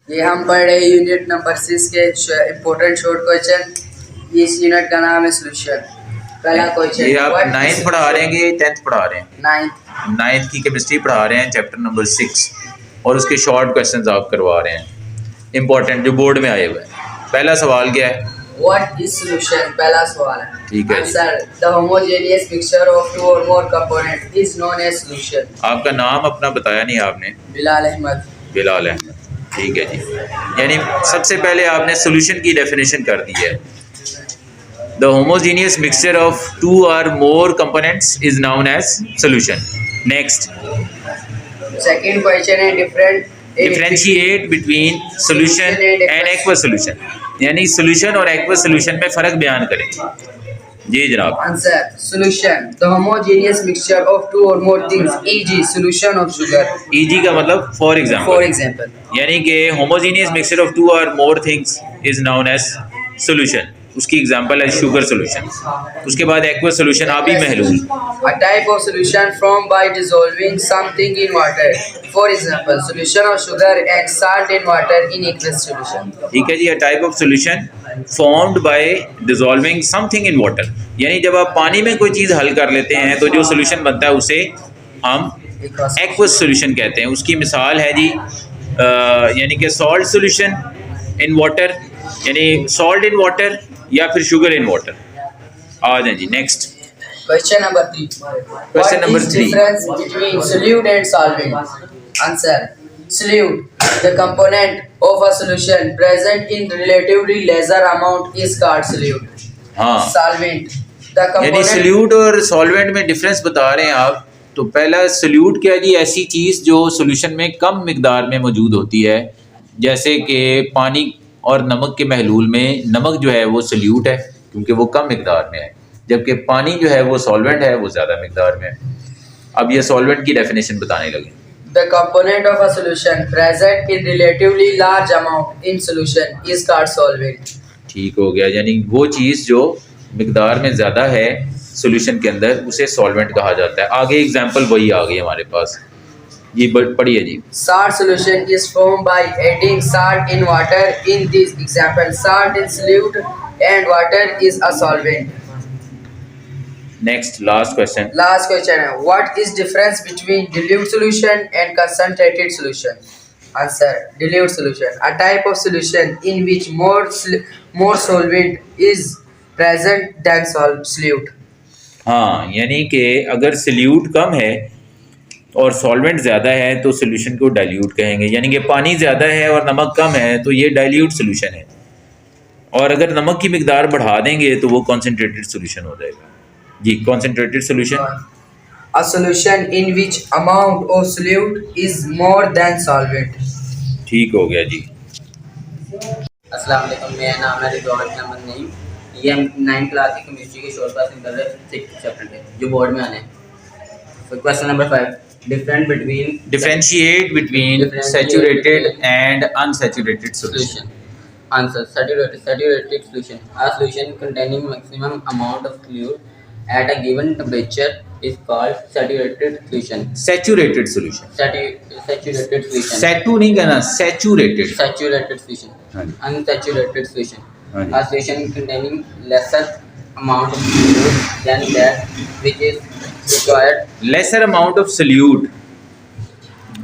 ये हम पढ़ रहे हैं यूनिट नंबर 6 के इम्पोर्टेंट शॉर्ट क्वेश्चन। इस यूनिट का नाम है सोल्यूशन। पहला क्वेश्चन, ये आप 9th पढ़ा रहे हैं कि 10th पढ़ा रहे हैं? 9th की केमिस्ट्री पढ़ा रहे हैं, चैप्टर नंबर 6, और उसके शॉर्ट क्वेश्चंस आप करवा रहे हैं इम्पोर्टेंट जो बोर्ड में आए हुए हैं। पहला सवाल क्या है? What is solution? पहला सवाल है। ठीक है। Answer, the homogeneous mixture of two or more component is known as solution. आपका नाम अपना बताया नहीं आपने। बिलाल अहमद। बिलाल अहमद, ठीक है जी। यानी सबसे पहले आपने सोल्यूशन की डेफिनेशन कर दी है। The homogeneous mixture of two or more components is known as solution. Next, second question है differentiate between solution and aqueous solution, यानी सोल्यूशन और एक्वस सोल्यूशन में फ़र्क बयान करें। जी जनाब। Answer, solution the homogeneous mixture of two or more things e g. Solution of sugar. E g. का मतलब फॉर एग्जांपल, यानी कि homogeneous mixture of two or more things is known as solution. उसकी एग्जांपल है शुगर सोल्यूशन। उसके बाद aqueous solution, आबी महलूल। A type of solution formed by dissolving something in water. For example, solution of sugar and salt in water in aqueous solution. ठीक है जी। A type of solution formed by dissolving something in water, यानी जब आप पानी में कोई चीज़ हल कर लेते हैं तो जो सोल्यूशन बनता है उसे हम एक्वस सोल्यूशन कहते हैं। उसकी मिसाल है जी यानी कि सॉल्ट सोल्यूशन इन वाटर, यानी सॉल्ट इन वाटर या फिर शुगर इन वाटर। आ जाए जी। Next, Question number 3. Question number What is 3. difference between solute and solvent? Answer, solute, the component of a solution present in relatively lesser amount is called solute. हाँ, Solvent, the यानी component. Solute और solvent में difference बता रहे हैं आप। तो पहला सोल्यूट क्या जी? ऐसी चीज़ जो सोल्यूशन में कम मिकदार में मौजूद होती है, जैसे कि पानी और नमक के महलूल में नमक जो है वो सोल्यूट है क्योंकि वो कम मिकदार में है, जबकि पानी जो है वो सॉल्वेंट है, वो ज़्यादा मिकदार में है। अब ये सॉल्वेंट की डेफिनेशन बताने लगे। The component of a solution present in relatively large amount in solution is called solvent. ठीक हो गया, यानी वो चीज़ जो मिकदार में ज़्यादा है सोल्यूशन के अंदर उसे सॉल्वेंट कहा जाता है। आगे एग्जांपल वही आ गई हमारे पास। ये पढ़िए जी। Salt solution is formed by adding salt in water. In this example, salt is solute and water is a solvent. Next, last question. Last question है, what is difference between dilute solution and concentrated solution? Answer, dilute solution, a type of solution in which more solvent is present than solute. हाँ, यानी कि अगर solute कम है और solvent ज़्यादा है तो सोल्यूशन को डाइल्यूट कहेंगे, यानी कि पानी ज़्यादा है और नमक कम है तो ये डाइल्यूट सोल्यूशन है, और अगर नमक की मिकदार बढ़ा देंगे तो वो कॉन्सेंट्रेटेड सोल्यूशन हो जाएगा जी। Concentrated solution, A solution in which amount of solute is more than solvent. ठीक हो गया जी। अस्सलाम वालेकुम, मेरा नाम है रिजवान अहमद नईम। ये हम 9th क्लास की केमिस्ट्री के शॉर्ट क्लास कर रहे हैं 6th चैप्टर के जो बोर्ड में आने हैं। Question number 5, differentiate between saturated and unsaturated solution. Answer, saturated solution, a solution containing maximum amount of fluid at a given temperature is called saturated solution. Saturated solution, Saturated solution. सैटू नहीं कहना, saturated. Saturated solution. हाँ जी। Unsaturated solution, हाँ जी। a solution containing lesser amount of fluid than that which is required. Lesser amount of solute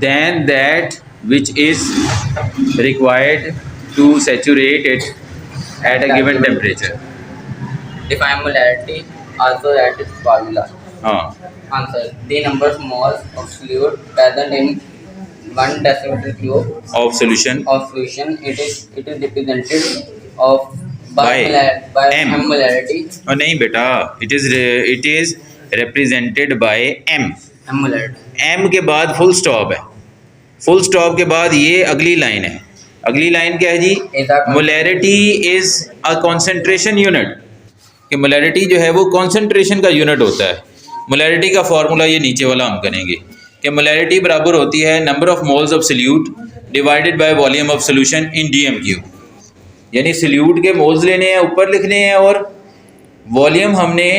than that which is required to saturate it at a given temperature. Define molarity also at its formula. हाँ, Answer, the number of moles of fluid present in 1 decimeter cube of solution of solution. It is represented of by M. M molarity. और नहीं बेटा, it is represented by M. M molarity. M के बाद full stop है, full stop के बाद ये अगली लाइन है। अगली लाइन क्या है जी? Molarity is a concentration unit, कि मोलैरिटी जो है वो कॉन्सेंट्रेशन का यूनिट होता है। मोलैरिटी का फार्मूला ये नीचे वाला हम करेंगे कि मोलैरिटी बराबर होती है number of moles of solute divided by volume of solution in DM cube, यानी सोल्यूट के मोल्स लेने हैं, ऊपर लिखने हैं, और वॉल्यूम हमने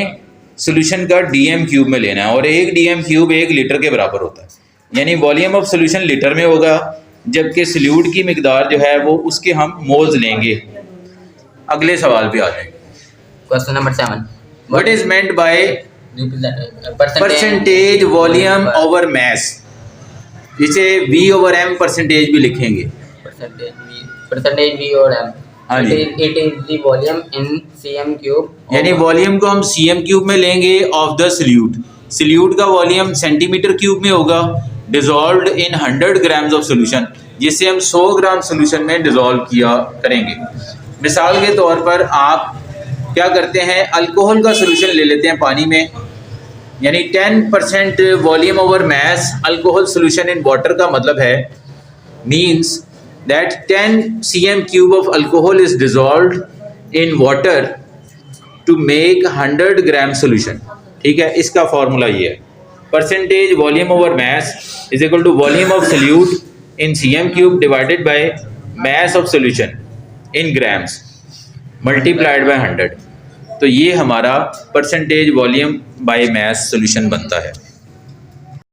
सोल्यूशन का डीएम क्यूब में लेना है, और एक डीएम क्यूब 1 लीटर के बराबर होता है, यानी वॉल्यूम ऑफ सोल्यूशन लीटर में होगा जबकि सल्यूट की मिकदार जो है वो उसके हम मोल्स लेंगे। अगले सवाल पे आ जाएंगे। Question number 7. What is meant by Repeat that. Percentage volume over mass, जिसे V ओवर M परसेंटेज भी लिखेंगे। Percentage V or M. हाँ जी। It is the volume in cm cube. यानी वॉल्यूम को हम cm क्यूब में लेंगे ऑफ द सल्यूट। सल्यूट का वॉल्यूम सेंटीमीटर क्यूब में होगा, dissolved in 100 grams of solution, जिसे हम 100 ग्राम सोल्यूशन में डिजॉल्व किया करेंगे। मिसाल के तौर पर आप क्या करते हैं, अल्कोहल का सोल्यूशन ले लेते हैं पानी में, यानी 10% volume over mass alcohol solution in water का मतलब है means that 10 cm cube of alcohol is dissolved in water to make 100 gram solution। ठीक है, इसका फॉर्मूला ये है, percentage volume over mass is equal to volume of solute in cm cube divided by mass of solution in grams multiplied by 100। तो ये हमारा percentage volume by mass solution बनता है।